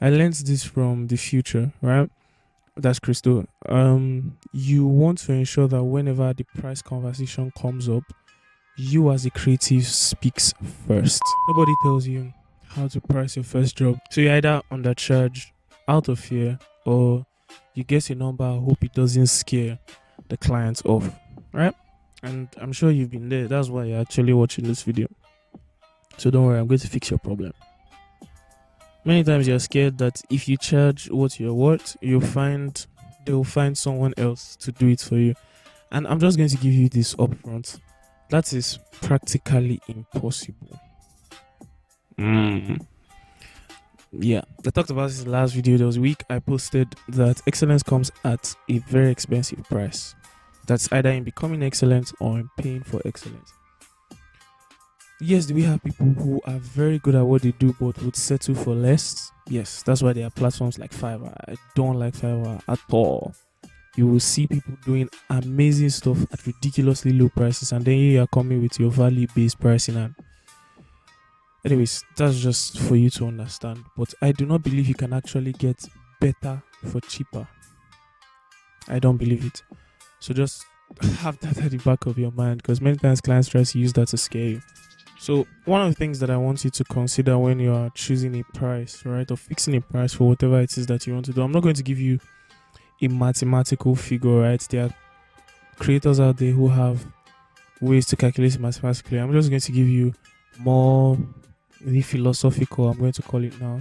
I learned this from the future, right? That's Crystal. You want to ensure that whenever the price conversation comes up, you as a creative speaks first. Nobody tells you how to price your first job. So you either undercharge out of fear or you get a number, hope it doesn't scare the clients off. Right? And I'm sure you've been there. That's why you're actually watching this video. So don't worry, I'm going to fix your problem. Many times you're scared that if you charge what you're worth, they'll find someone else to do it for you. And I'm just going to give you this upfront. That is practically impossible. Yeah, I talked about this in the last video. There was a week I posted that excellence comes at a very expensive price. That's either in becoming excellent or in paying for excellence. Yes, do we have people who are very good at what they do but would settle for less? Yes, that's why there are platforms like Fiverr. I don't like Fiverr at all. You will see people doing amazing stuff at ridiculously low prices, and then you are coming with your value-based pricing. And anyways, that's just for you to understand. But I do not believe you can actually get better for cheaper. I don't believe it. So just have that at the back of your mind, because many times clients try to use that to scare you. So one of the things that I want you to consider when you are choosing a price, right, or fixing a price for whatever it is that you want to do, I'm not going to give you a mathematical figure, right? There are creators out there who have ways to calculate it mathematically. I'm just going to give you more the philosophical, I'm going to call it now,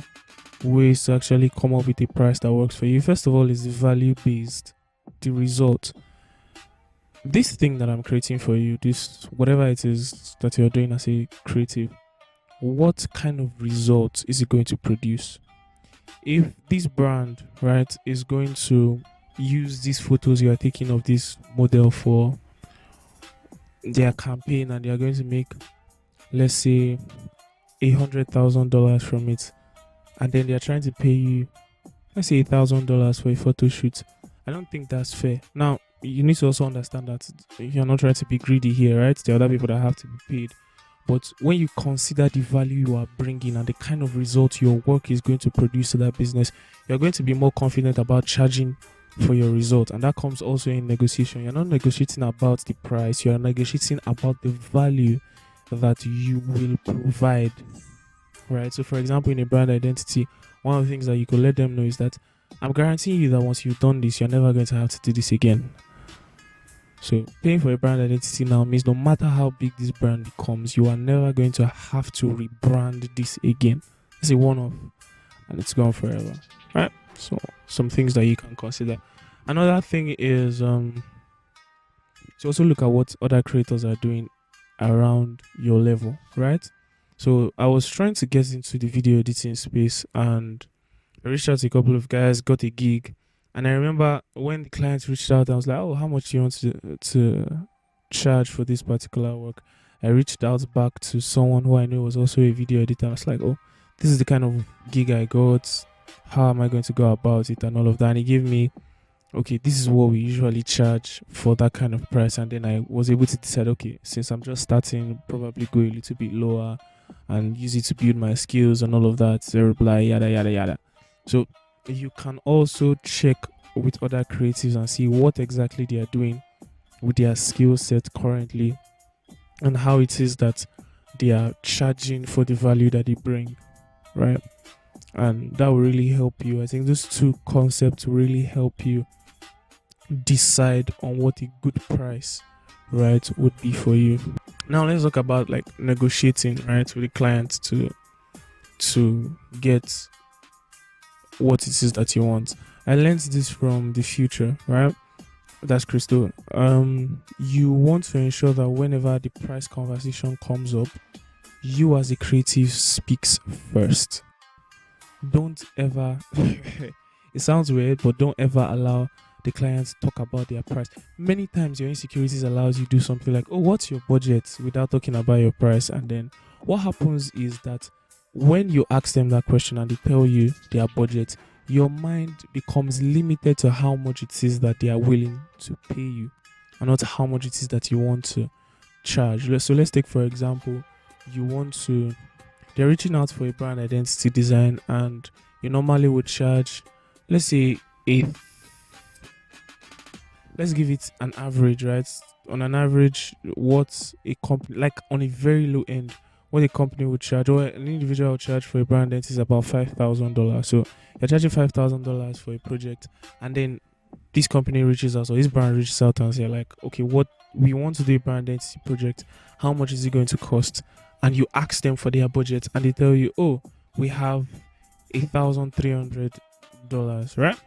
ways to actually come up with a price that works for you. First of all is the value based, the result. This thing that I'm creating for you, this whatever it is that you're doing as a creative, what kind of result is it going to produce? If this brand, right, is going to use these photos you are taking of this model for their campaign, and they are going to make, let's say, $100,000 from it, and then they are trying to pay you, let's say, $1,000 for a photo shoot, I don't think that's fair. Now, you need to also understand that you're not trying to be greedy here, right? There are other people that have to be paid. But when you consider the value you are bringing and the kind of result your work is going to produce to that business, you're going to be more confident about charging for your result. And that comes also in negotiation. You're not negotiating about the price, you're negotiating about the value that you will provide, right? So for example, in a brand identity, one of the things that you could let them know is that I'm guaranteeing you that once you've done this, you're never going to have to do this again. So paying for a brand identity now means no matter how big this brand becomes, you are never going to have to rebrand this again. It's a one-off and it's gone forever, right? So some things that you can consider. Another thing is to also look at what other creators are doing around your level, right? So I was trying to get into the video editing space, and I reached out to a couple of guys, got a gig. And I remember when the clients reached out, I was like, oh, how much do you want to charge for this particular work? I reached out back to someone who I knew was also a video editor. I was like, oh, this is the kind of gig I got. How am I going to go about it and all of that? And he gave me, okay, this is what we usually charge for that kind of price. And then I was able to decide, okay, since I'm just starting, probably go a little bit lower and use it to build my skills and all of that. Zero blah, yada, yada, yada. So you can also check with other creatives and see what exactly they are doing with their skill set currently and how it is that they are charging for the value that they bring, right? And that will really help you. I think those two concepts will really help you decide on what a good price, right, would be for you. Now let's talk about like negotiating, right, with the client to get what it is that you want. I learned this from the future, right? That's Crystal. You want to ensure that whenever the price conversation comes up, you as a creative speaks first. Don't ever it sounds weird, but don't ever allow the clients talk about their price. Many times your insecurities allows you to do something like, oh, what's your budget, without talking about your price. And then what happens is that when you ask them that question and they tell you their budget, your mind becomes limited to how much it is that they are willing to pay you and not how much it is that you want to charge. So let's take, for example, they're reaching out for a brand identity design and you normally would charge, let's say, a let's give it an average, right? On an average, what a company, like on a very low end, what a company would charge or an individual would charge for a brand that is about $5,000. So you're charging $5,000 for a project, and then this company reaches out, or this brand reaches out and say like, okay, what we want to do a brand identity project, how much is it going to cost? And you ask them for their budget, and they tell you, oh, we have $1,300, right?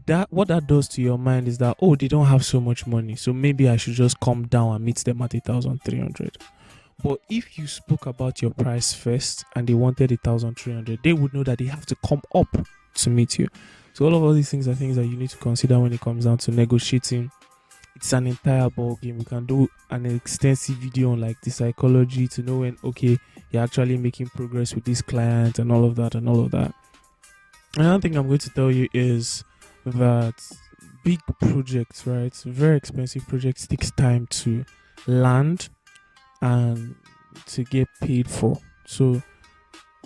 That what that does to your mind is that, oh, they don't have so much money, so maybe I should just come down and meet them at 1,300. But if you spoke about your price first and they wanted 1,300, they would know that they have to come up to meet you. So all these things are things that you need to consider when it comes down to negotiating. It's an entire ball game. We can do an extensive video on like the psychology to know when, okay, you're actually making progress with this client and all of that and all of that. Another thing I'm going to tell you is that big projects, right, very expensive projects, takes time to land and to get paid for. So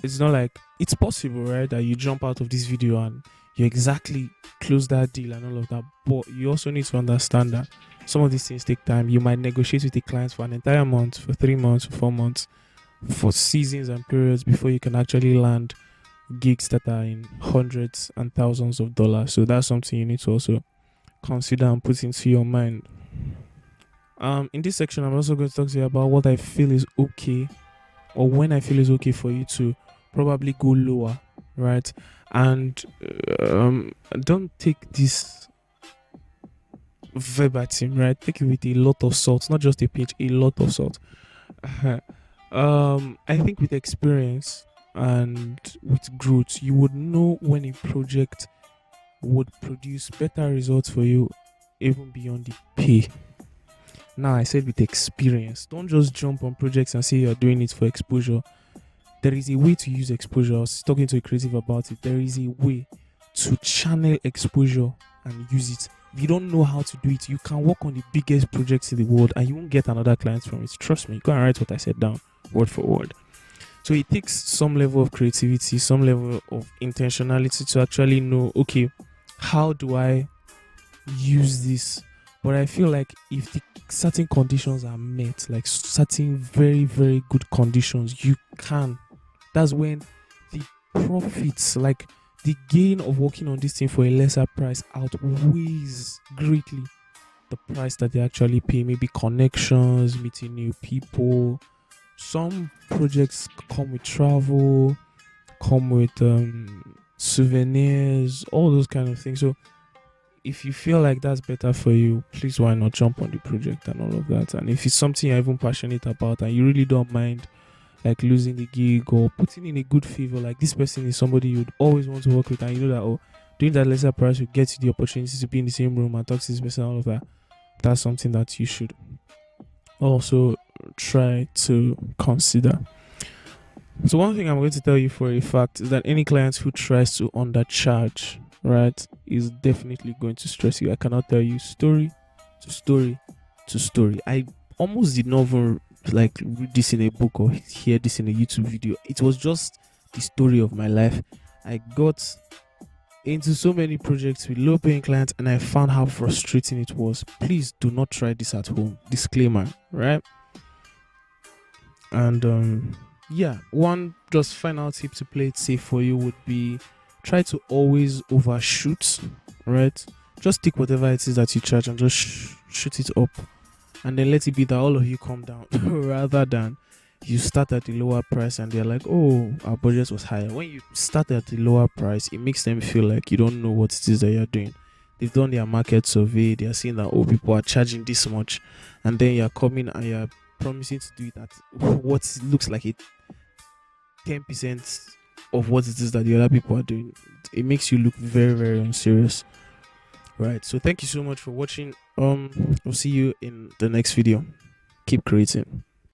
it's not like it's possible, right, that you jump out of this video and you exactly close that deal and all of that. But you also need to understand that some of these things take time. You might negotiate with the clients for an entire month, for 3 months, for 4 months, for seasons and periods before you can actually land gigs that are in hundreds and thousands of dollars. So that's something you need to also consider and put into your mind. In this section, I'm also going to talk to you about what I feel is okay, or when I feel is okay for you to probably go lower, right? And don't take this verbatim, right? Take it with a lot of salt, not just a pinch, a lot of salt. I think with experience and with growth, you would know when a project would produce better results for you, even beyond the pay. Now, I said with experience. Don't just jump on projects and say you're doing it for exposure. There is a way to use exposure. I was talking to a creative about it. There is a way to channel exposure and use it. If you don't know how to do it, you can work on the biggest projects in the world and you won't get another client from it. Trust me. Go and write what I said down, word for word. So it takes some level of creativity, some level of intentionality to actually know, okay, how do I use this? But I feel like if the certain conditions are met, like certain very, very good conditions, you can. That's when the profits, like the gain of working on this thing for a lesser price, outweighs greatly the price that they actually pay. Maybe connections, meeting new people. Some projects come with travel, come with souvenirs, all those kind of things. So if you feel like that's better for you, please, why not jump on the project and all of that? And if it's something you're even passionate about and you really don't mind like losing the gig or putting in a good favor, like this person is somebody you'd always want to work with, and you know that, oh, doing that lesser price will get you the opportunity to be in the same room and talk to this person and all of that, that's something that you should also try to consider. So one thing I'm going to tell you for a fact is that any client who tries to undercharge, right, is definitely going to stress you. I cannot tell you story to story to story. I almost did not even like read this in a book or hear this in a YouTube video. It was just the story of my life. I got into so many projects with low paying clients and I found how frustrating it was. Please do not try this at home. Disclaimer, right? And yeah, one just final tip to play it safe for you would be try to always overshoot, right? Just take whatever it is that you charge and just shoot it up, and then let it be that all of you come down rather than you start at the lower price and they're like, oh, our budget was higher. When you start at the lower price, it makes them feel like you don't know what it is that you're doing. They've done their market survey, they're seeing that, oh, people are charging this much, and then you're coming and you're promising to do it at what looks like a 10% of what it is that the other people are doing. It makes you look very, very unserious, right? So thank you so much for watching. We'll see you in the next video. Keep creating.